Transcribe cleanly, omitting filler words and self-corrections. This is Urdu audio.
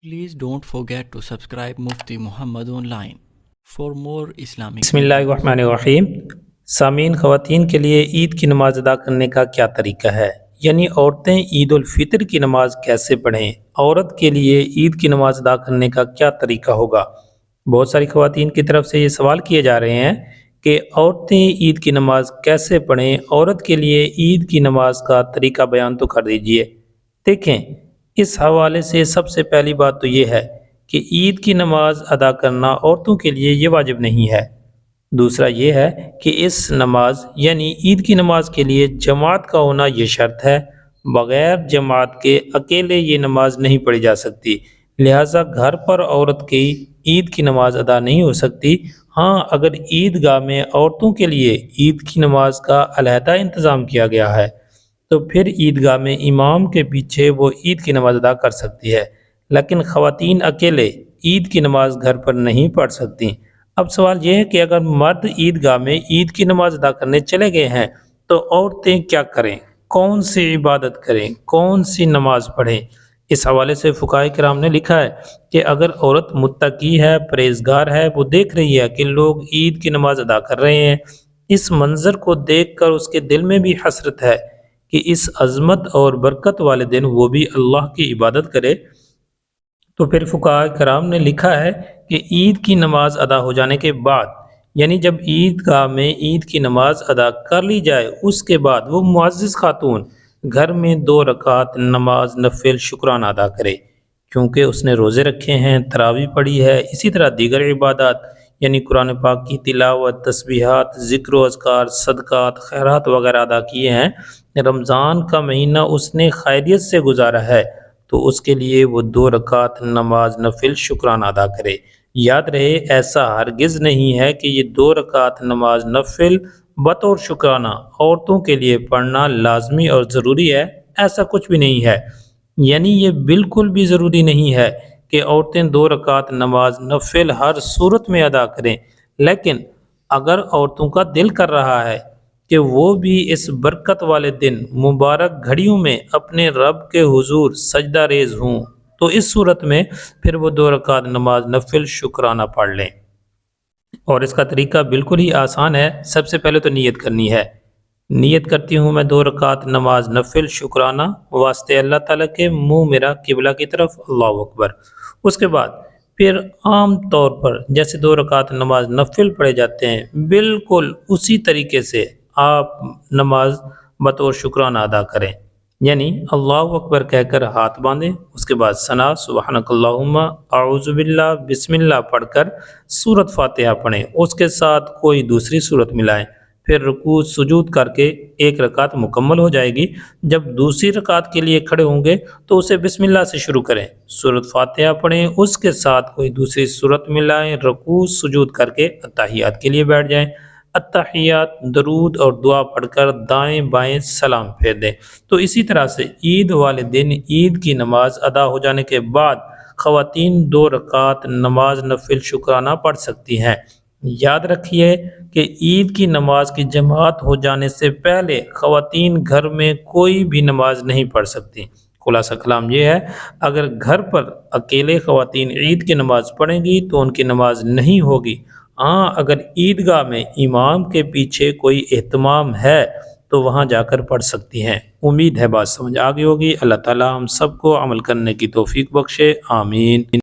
Please don't forget to subscribe Mufti Muhammad Online for more Islamic بسم اللہ الرحمن الرحیم۔ سامعین، خواتین کے لیے عید کی نماز ادا کرنے کا کیا طریقہ ہے؟ یعنی عورتیں عید الفطر کی نماز کیسے پڑھیں؟ عورت کے لیے عید کی نماز ادا کرنے کا کیا طریقہ ہوگا؟ بہت ساری خواتین کی طرف سے یہ سوال کیے جا رہے ہیں کہ عورتیں عید کی نماز کیسے پڑھیں؟ عورت کے لیے عید کی نماز کا طریقہ بیان تو کر دیجئے۔ دیکھیں، اس حوالے سے سب سے پہلی بات تو یہ ہے کہ عید کی نماز ادا کرنا عورتوں کے لیے یہ واجب نہیں ہے۔ دوسرا یہ ہے کہ اس نماز یعنی عید کی نماز کے لیے جماعت کا ہونا یہ شرط ہے۔ بغیر جماعت کے اکیلے یہ نماز نہیں پڑھی جا سکتی، لہٰذا گھر پر عورت کی عید کی نماز ادا نہیں ہو سکتی۔ ہاں، اگر عیدگاہ میں عورتوں کے لیے عید کی نماز کا علیحدہ انتظام کیا گیا ہے تو پھر عیدگاہ میں امام کے پیچھے وہ عید کی نماز ادا کر سکتی ہے، لیکن خواتین اکیلے عید کی نماز گھر پر نہیں پڑھ سکتی۔ اب سوال یہ ہے کہ اگر مرد عیدگاہ میں عید کی نماز ادا کرنے چلے گئے ہیں تو عورتیں کیا کریں؟ کون سی عبادت کریں؟ کون سی نماز پڑھیں؟ اس حوالے سے فقہاء کرام نے لکھا ہے کہ اگر عورت متقی ہے، پرہیزگار ہے، وہ دیکھ رہی ہے کہ لوگ عید کی نماز ادا کر رہے ہیں، اس منظر کو دیکھ کر اس کے دل میں بھی حسرت ہے کہ اس عظمت اور برکت والے دن وہ بھی اللہ کی عبادت کرے، تو پھر فقہاء کرام نے لکھا ہے کہ عید کی نماز ادا ہو جانے کے بعد، یعنی جب عیدگاہ میں عید کی نماز ادا کر لی جائے، اس کے بعد وہ معزز خاتون گھر میں 2 رکعت نماز نفل شکرانہ ادا کرے، کیونکہ اس نے روزے رکھے ہیں، تراویح پڑھی ہے، اسی طرح دیگر عبادات یعنی قرآن پاک کی تلاوت، تسبیحات، ذکر و اذکار، صدقات، خیرات وغیرہ ادا کیے ہیں۔ رمضان کا مہینہ اس نے خیریت سے گزارا ہے تو اس کے لیے وہ 2 رکعت نماز نفل شکرانہ ادا کرے۔ یاد رہے، ایسا ہرگز نہیں ہے کہ یہ 2 رکعت نماز نفل بطور شکرانہ عورتوں کے لیے پڑھنا لازمی اور ضروری ہے، ایسا کچھ بھی نہیں ہے۔ یعنی یہ بالکل بھی ضروری نہیں ہے کہ عورتیں 2 رکعت نماز نفل ہر صورت میں ادا کریں، لیکن اگر عورتوں کا دل کر رہا ہے کہ وہ بھی اس برکت والے دن مبارک گھڑیوں میں اپنے رب کے حضور سجدہ ریز ہوں تو اس صورت میں پھر وہ 2 رکعت نماز نفل شکرانہ پڑھ لیں۔ اور اس کا طریقہ بالکل ہی آسان ہے۔ سب سے پہلے تو نیت کرنی ہے۔ نیت کرتی ہوں میں 2 رکعت نماز نفل شکرانہ واسطے اللہ تعالیٰ کے، منہ میرا قبلہ کی طرف، اللہ اکبر۔ اس کے بعد پھر عام طور پر جیسے 2 رکعت نماز نفل پڑھے جاتے ہیں، بالکل اسی طریقے سے آپ نماز بطور شکرانہ ادا کریں، یعنی اللہ اکبر کہہ کر ہاتھ باندھیں، اس کے بعد ثنا سبحانک اللہم اعوذ باللہ بسم اللہ پڑھ کر سورۃ فاتحہ پڑھیں، اس کے ساتھ کوئی دوسری سورت ملائیں، پھر رکوع سجود کر کے 1 رکعت مکمل ہو جائے گی۔ جب دوسری رکعت کے لیے کھڑے ہوں گے تو اسے بسم اللہ سے شروع کریں، سورۃ فاتحہ پڑھیں، اس کے ساتھ کوئی دوسری سورت ملائیں، رکوع سجود کر کے اتحیات کے لیے بیٹھ جائیں، اتحیات درود اور دعا پڑھ کر دائیں بائیں سلام پھیر دیں۔ تو اسی طرح سے عید والے دن عید کی نماز ادا ہو جانے کے بعد خواتین 2 رکعت نماز نفل شکرانہ پڑھ سکتی ہیں۔ یاد رکھیے کہ عید کی نماز کی جماعت ہو جانے سے پہلے خواتین گھر میں کوئی بھی نماز نہیں پڑھ سکتی۔ خلاصہ کلام یہ ہے، اگر گھر پر اکیلے خواتین عید کی نماز پڑھیں گی تو ان کی نماز نہیں ہوگی۔ ہاں، اگر عیدگاہ میں امام کے پیچھے کوئی اہتمام ہے تو وہاں جا کر پڑھ سکتی ہیں۔ امید ہے بات سمجھ آ گئی ہوگی۔ اللہ تعالیٰ ہم سب کو عمل کرنے کی توفیق بخشے، آمین۔